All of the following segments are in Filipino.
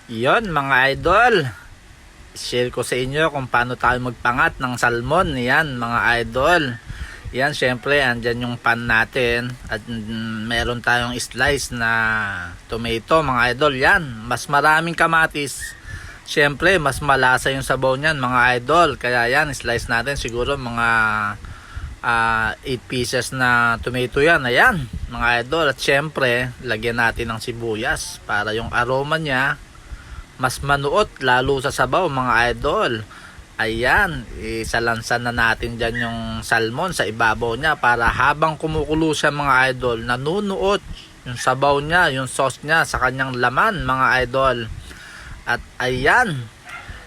Yon mga idol, share ko sa inyo kung paano tayo magpangat ng salmon. Yan mga idol. Yan, syempre andyan yung pan natin at meron tayong slice na tomato mga idol. Yan, mas maraming kamatis, syempre mas malasa yung sabaw niyan mga idol. Kaya yan, slice natin siguro mga 8 pieces na tomato yan. Ayan mga idol, at syempre lagyan natin ng sibuyas para yung aroma niya mas manuot lalo sa sabaw mga idol. Ayan, isalansan na natin dyan yung salmon sa ibabaw niya para habang kumukulo siya mga idol, nanunuot yung sabaw niya, yung sauce niya sa kanyang laman mga idol. At ayan,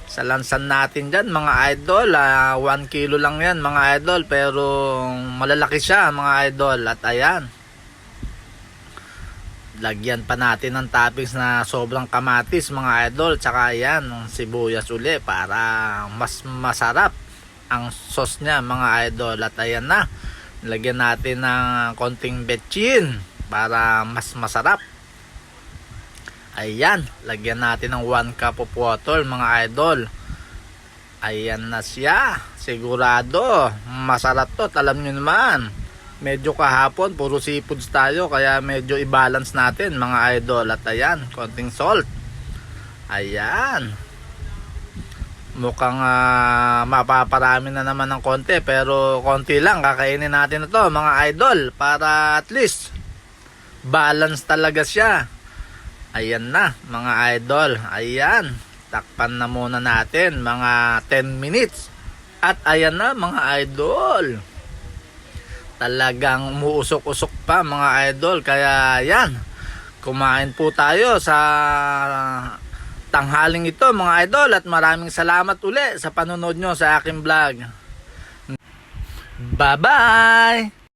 salansan natin dyan mga idol. 1 kilo lang yan mga idol, pero malalaki siya mga idol. At ayan, lagyan pa natin ng toppings na sobrang kamatis mga idol, tsaka yan sibuyas uli para mas masarap ang sauce nya mga idol. At ayan na, lagyan natin ng konting betchin para mas masarap. Ayan, lagyan natin ng 1 cup of water mga idol. Ayan na siya, sigurado masarap to. Alam nyo naman, medyo kahapon puro seafoods tayo, kaya medyo i-balance natin mga idol. At ayan, konting salt. Ayan, mukhang mapaparami na naman ng konti, pero konti lang kakainin natin ito mga idol para at least balance talaga siya. Ayan na mga idol. Ayan, takpan na muna natin mga 10 minutes. At ayan na mga idol, talagang umuusok-usok pa mga idol. Kaya yan, kumain po tayo sa tanghaling ito mga idol. At maraming salamat uli sa panonood nyo sa aking vlog. Bye bye.